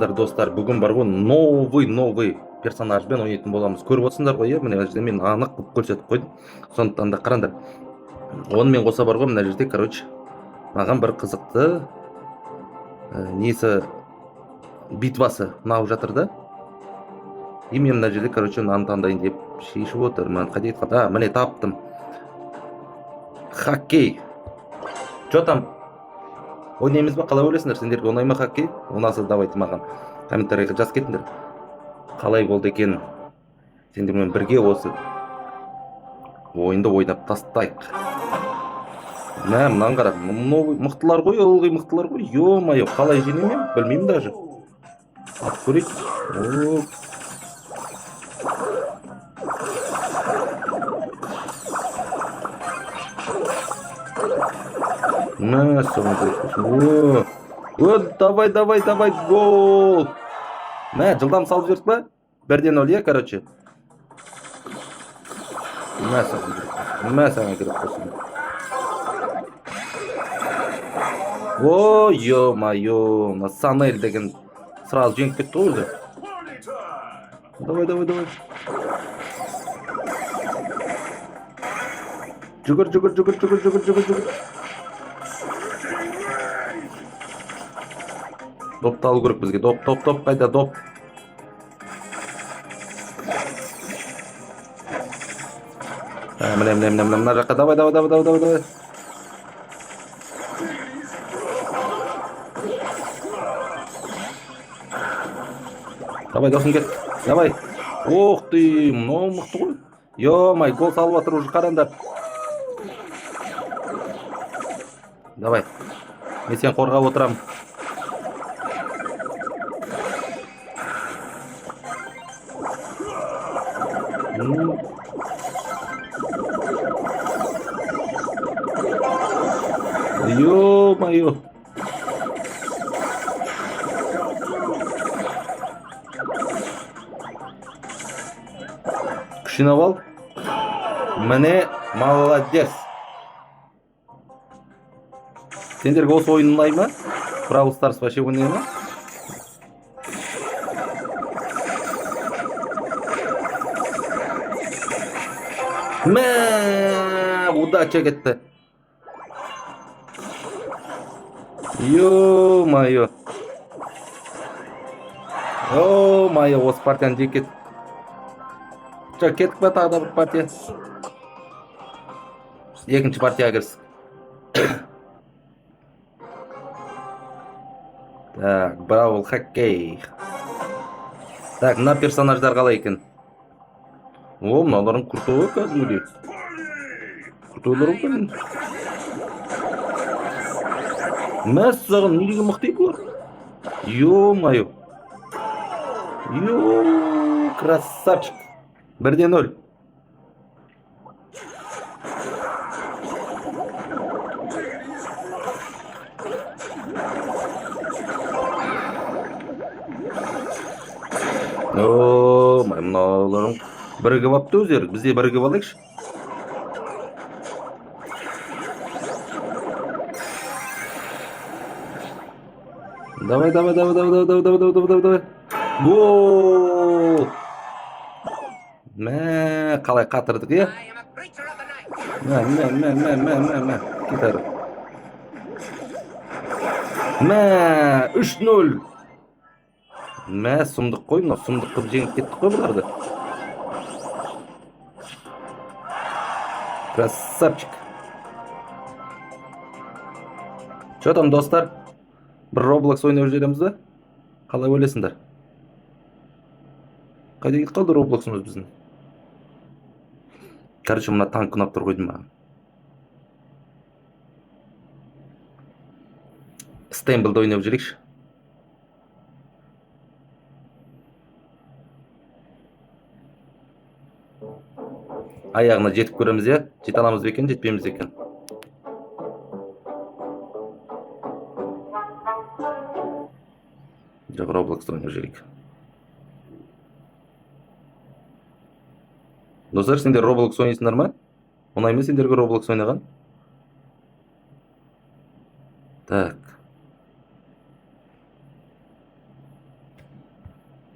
Достар, бүгін бар ғой новый персонажбен ойнайтын боламыз. Көріп отырсыңдар ғой, мына жерде мен анық қылып көрсетіп қойдым. Сондықтан да қараңдар. Онымен қоса бар ғой, мына жерде, короче, маған бір қызықты несі битвасы ұнап жатыр да. И мен мына жерде, короче, мынаны таңдайын деп шешіп отырмын. Қайда кетіп міне таптым. Хоккей. Че там? Ойнаймыз ба? Қалай ойлайсыңдар? Сендерге ұнай ма хоккей? Ұнаса давайте маған комментарийға жазып кетіңдер. Қалай болды екен? Сендермен бірге осы ойынды ойнап тастайық. Мынаны қара, мықтылар ғой, ылғи мықтылар ғой. Ё-майо, қалай жеңемін? Білмеймін даже. Атып көрейік. Давай, гол. Жылдам салып жібердік па? 1-0, иә, короче. Саған керек болсын. О, ё-майо, Санель деген сразу жеңіп кетті ғой өзі. Давай. Жүгір. Допты алу керек бізге. Доп, қайда доп? Мына жаққа, давай. Давай, досым кет. Давай. Ох ты, мынау мықты ғой. Ё-май, гол салып жатыр уже, қараңдар. Давай. Мен сен қорғап отырам. Ё-майо. Күшініп ал. Міне, молодец. Сендерге осы ойын ұнай ма? Brawl Stars вообще ойнай ма? Удача кетті. Ё-майо. Осы партияны жек кеттік. Кеттік па тағы да бір партия? Екінші партияға кірістік. Так, Brawl хоккей. Так, мына персонаждар қалай екен? Мыналарың крутой кәдімгідей. Круtoйлар екен. Мәссаған, не деген мықты бұлар? Ё-майо. Красавчик. 1-0. Мыналарың бірігіп апты өздері. Бізде бірігіп алайықшы. Давай. Гол! Қалай қатырдық, е? Кетер. 3-0. Сұмдық қой, сұмдық қып жеңіп кеттік қой бұларды. Красавчик. Че там, достар? Бір Roblox ойнап жүреміз бе? Қалай ойлайсыңдар? Қайда кетіп қалды Roblox'ымыз біздің? Короче, мына танк ұнап тұр қойдым маған. Стеймблды ойнап жүрекші. Аяғына жетіп көреміз, е? Жете аламыз бекен, жетпейміз екен. Жоқ, Roblox'та ойнап жүрейік. Достар, сендер Roblox ойнайсыңдар ма? Ұнай ма сендерге Roblox ойнаған? Так.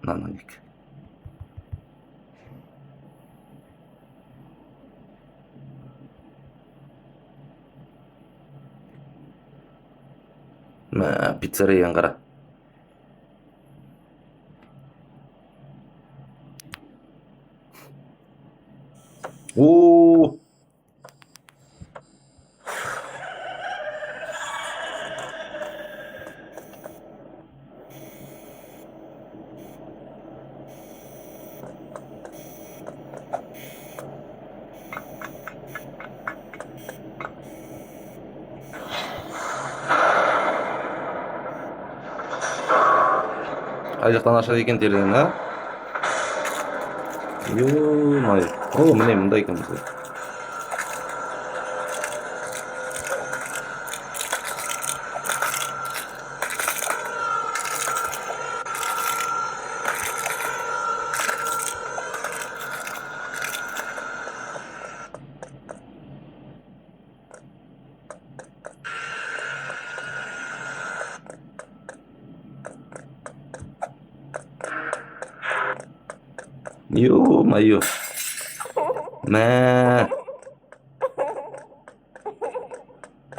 Наноник. Мә, пиццерияны қара. Oo. Қай жақтан ашады екен терезені, а? Ё-моё. О, міне мында екен бізде. Ё-моё. Мә.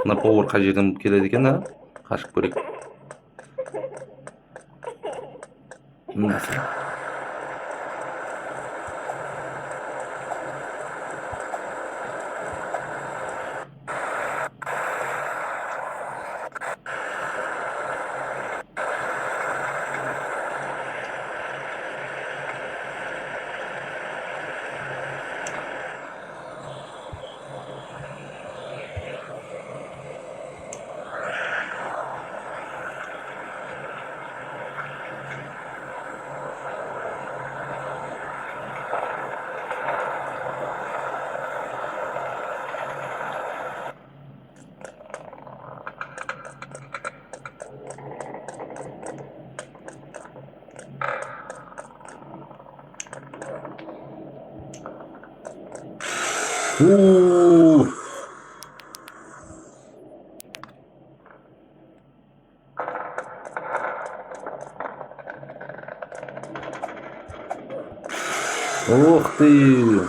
Мына повар қай жерден келеді екен, а? Қашып көрейік. Мынасы. Ууу. Ух ты!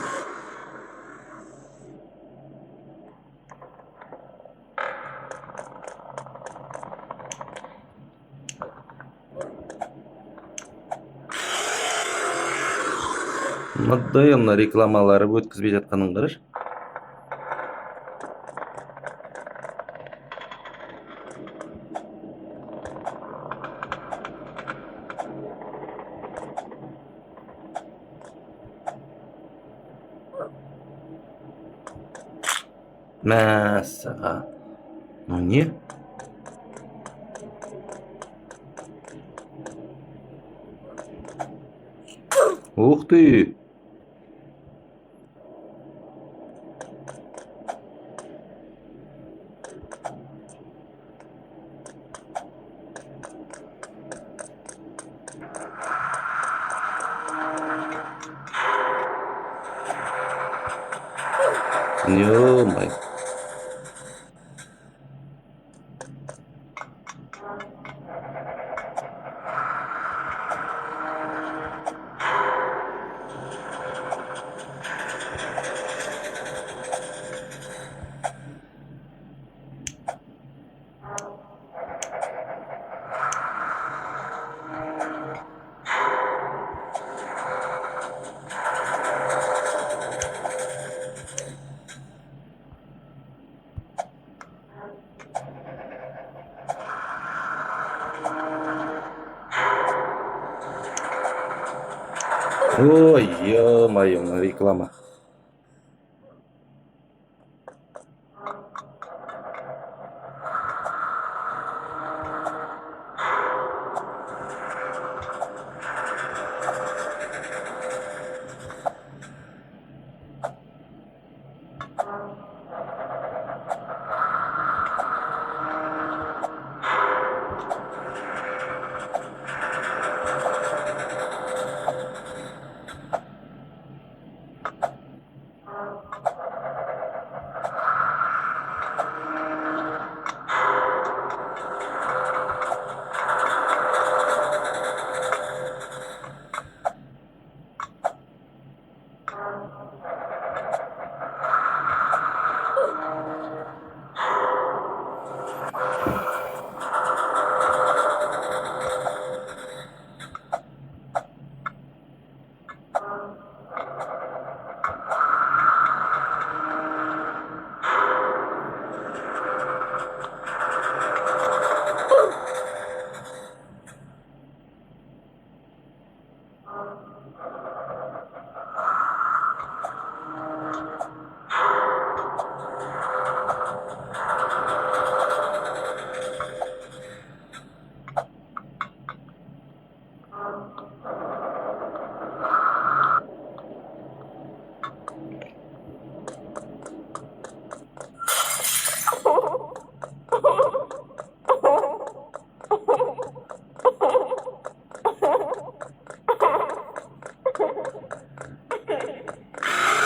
Мындай мына рекламалары өткізбей жатқанын қарашы. Мәссаған. Ну не? Ух ты! Ё-моё. Ой, ё-моё, мына реклама.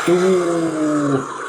Туу.